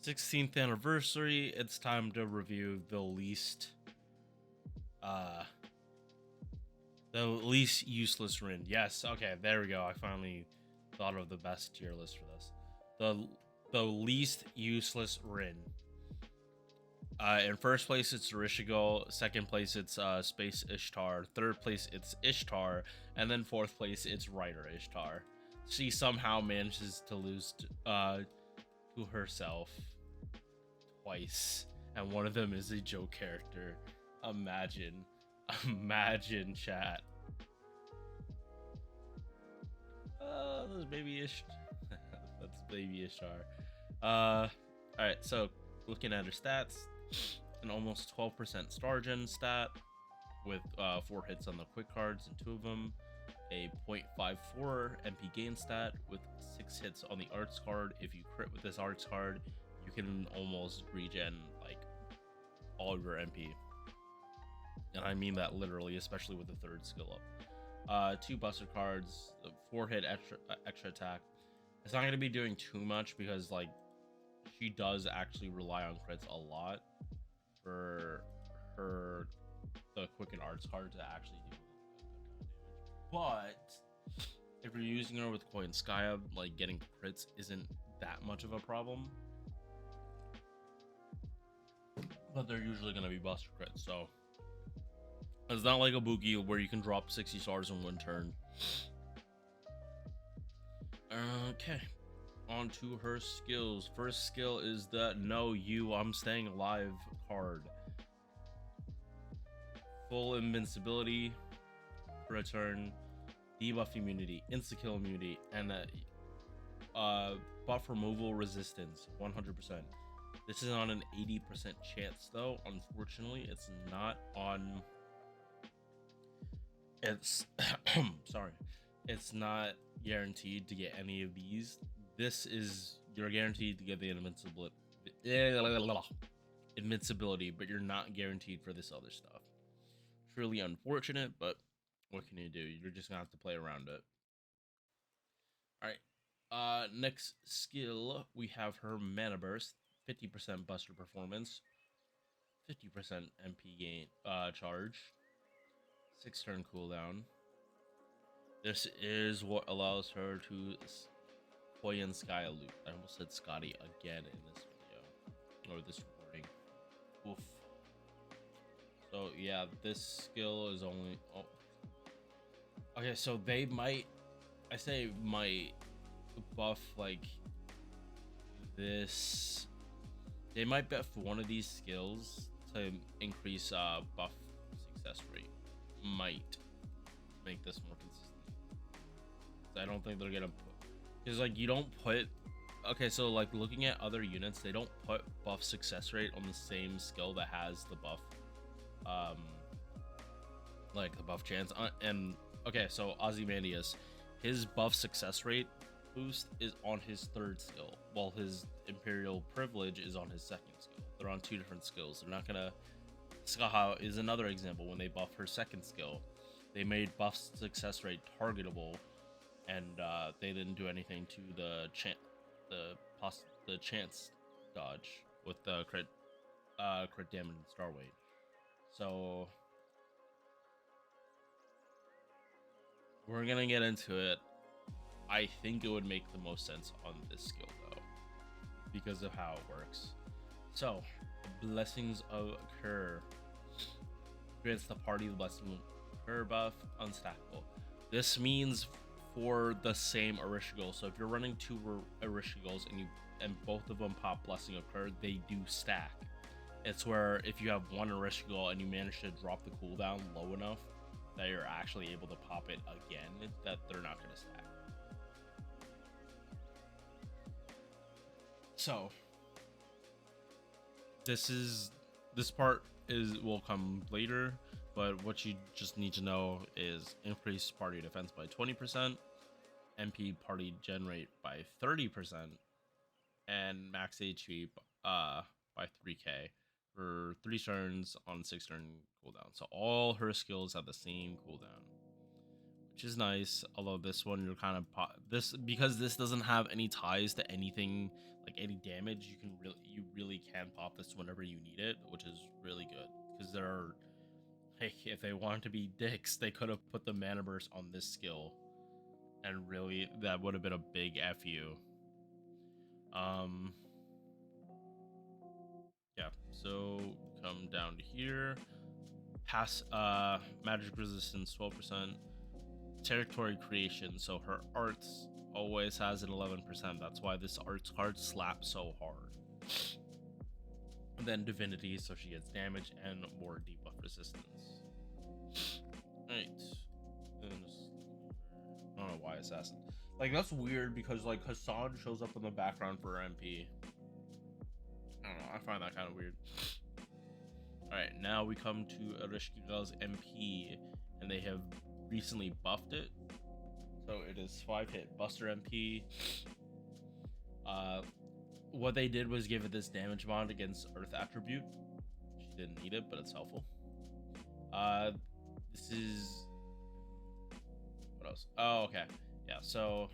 16th anniversary. It's time to review uh the least useless Rin. Yes, okay, there we go. I finally thought of the best tier list for this. The least useless Rin. In first place it's Ereshkigal, second place it's Space Ishtar, third place it's Ishtar, and then fourth place it's Writer Ishtar. She somehow manages to lose to herself twice, and one of them is a joke character. Imagine, imagine, chat. That's baby Ish. That's baby Ishtar. All right. So looking at her stats, an almost 12% star gen stat with 4 hits on the quick cards and 2 of them. A 0.54 MP gain stat with 6 hits on the arts card. If you crit with this arts card, you can almost regen like all of your MP. And I mean that literally, especially with the third skill up. 2 buster cards, 4 hit extra attack. It's not going to be doing too much because like she does actually rely on crits a lot for the quicken arts card to actually do a good amount of damage. But if you're using her with Coin Skya, like getting crits isn't that much of a problem. But they're usually going to be buster crits, so it's not like a Buki where you can drop 60 stars in one turn. Okay, on to her skills. First skill is the No You I'm Staying Alive card. Full invincibility for a turn, debuff immunity, insta-kill immunity, and buff removal resistance 100%. This is on an 80% chance though. Unfortunately, it's not on... It's... sorry. It's not guaranteed to get any of these. This is... You're guaranteed to get the invincibility, but you're not guaranteed for this other stuff. Truly unfortunate, but what can you do? You're just gonna have to play around it. Alright. Next skill, we have her Mana Burst. 50% Buster Performance. 50% MP gain charge. 6 turn cooldown. This is what allows her to Koyan Skya loot. I almost said Scotty again in this video. Or this recording. Oof. So yeah, this skill is only... Oh. Okay, so they might... I say might buff like this. They might buff one of these skills to increase buff success rate. Might make this more consistent. I don't think they're gonna put, because like you don't put... Okay, so like looking at other units, they don't put buff success rate on the same skill that has the buff like the buff chance and okay, so Ozymandias, his buff success rate boost is on his third skill, while his Imperial Privilege is on his second skill. They're on 2 different skills. They're not gonna... Skaha is another example. When they buff her second skill, they made buff success rate targetable, and they didn't do anything to the chance dodge with the crit damage and star weight. So we're gonna get into it. I think it would make the most sense on this skill though, because of how it works. So, Blessings of Kerr grants the party the Blessing of Kerr buff, unstackable. This means for the same Ereshkigal. So if you're running 2 Ereshkigals and both of them pop Blessing of Kerr, they do stack. It's where if you have one Ereshkigal and you manage to drop the cooldown low enough that you're actually able to pop it again, that they're not going to stack. So this part will come later, but what you just need to know is increase party defense by 20%, MP party gen rate by 30%, and max HP by 3k for 3 turns on 6 turn cooldown. So all her skills have the same cooldown, which is nice. Although this one you're kind of this, because this doesn't have any ties to anything like any damage. You really can pop this whenever you need it, which is really good because there are. Hey, if they wanted to be dicks, they could have put the mana burst on this skill, and really that would have been a big fu. Um, yeah. So come down to here. Pass magic resistance 12%. Territory creation, so her arts always has an 11%. That's why this arts card slaps so hard. And then divinity, so she gets damage and more debuff resistance. Right. I don't know why assassin. Like that's weird because like Hassan shows up in the background for MP. I don't know. I find that kind of weird. All right, now we come to Ereshkigal's MP, and they have recently buffed it. So it is 5-hit Buster MP. What they did was give it this damage bond against Earth attribute. She didn't need it, but it's helpful. This is what else? Oh, okay. Yeah, so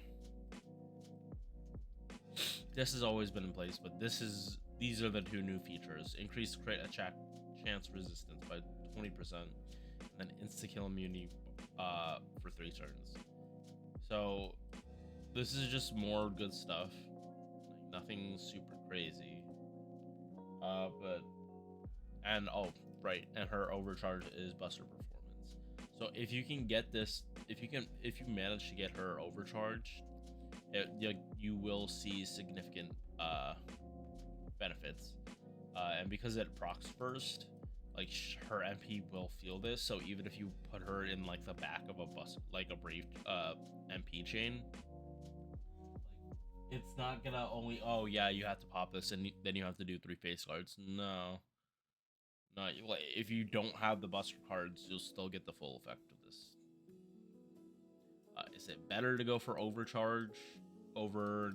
this has always been in place, but these are the two new features. Increased crit attack chance resistance by 20%, and then insta-kill immunity for 3 turns. So this is just more good stuff. Like nothing super crazy. But and oh right, and her overcharge is Buster performance. So if you can get this, if you manage to get her overcharged, you will see significant benefits. And because it procs first, like her MP will feel this. So even if you put her in like the back of a bus, like a brave MP chain, it's not gonna only, oh yeah, you have to pop this and then you have to do 3 face cards. No, not like if you don't have the Buster cards, you'll still get the full effect of this. Is it better to go for overcharge over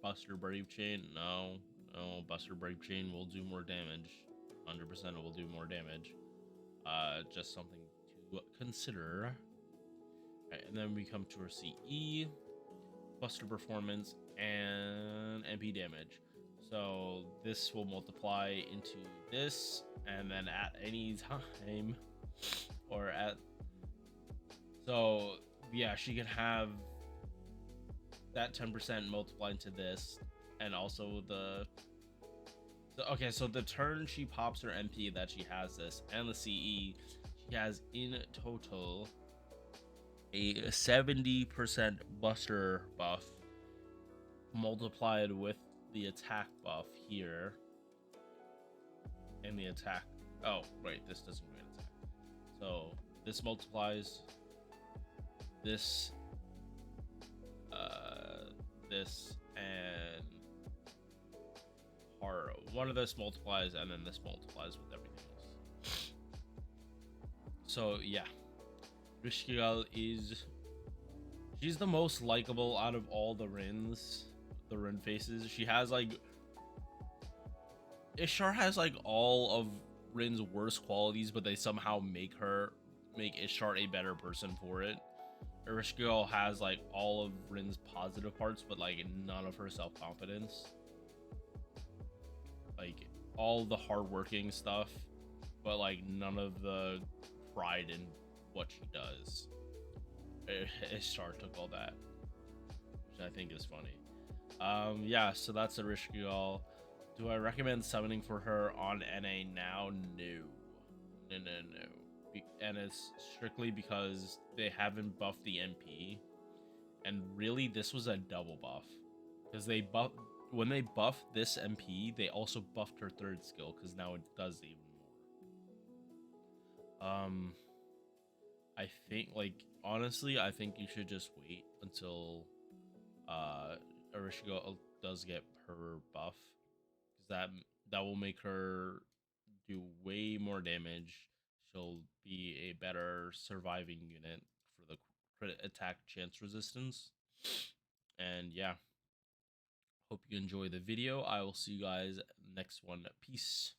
Buster Brave Chain? No, Buster Brave Chain will do more damage. 100% it will do more damage. Just something to consider. Right, and then we come to our CE, Buster Performance, and MP damage. So this will multiply into this, and then at any time, or at, so yeah, she can have that 10% multiplied to this, and also the, okay, so the turn she pops her MP that she has this, and the CE, she has in total a 70% Buster buff multiplied with the attack buff here, and the attack, oh right, this doesn't grant attack, so this multiplies this, this, and one of this multiplies, and then this multiplies with everything else. So yeah, Ereshkigal she's the most likable out of all the Rinfaces. She has like, Ishtar has like all of Rin's worst qualities, but they somehow make Ishtar a better person for it. Ereshkigal has like all of Rin's positive parts, but like none of her self-confidence. Like all the hardworking stuff, but like none of the pride in what she does. Ishtar took all that, which I think is funny. Yeah, so that's Ereshkigal. Do I recommend summoning for her on NA now? No. And it's strictly because they haven't buffed the MP, and really this was a double buff because when they buffed this MP, they also buffed her 3rd skill because now it does even more. I think, like, honestly, I think you should just wait until Ereshkigal does get her buff, because that will make her do way more damage. She'll be a better surviving unit for the crit attack chance resistance. And yeah, hope you enjoy the video. I will see you guys next one. Peace.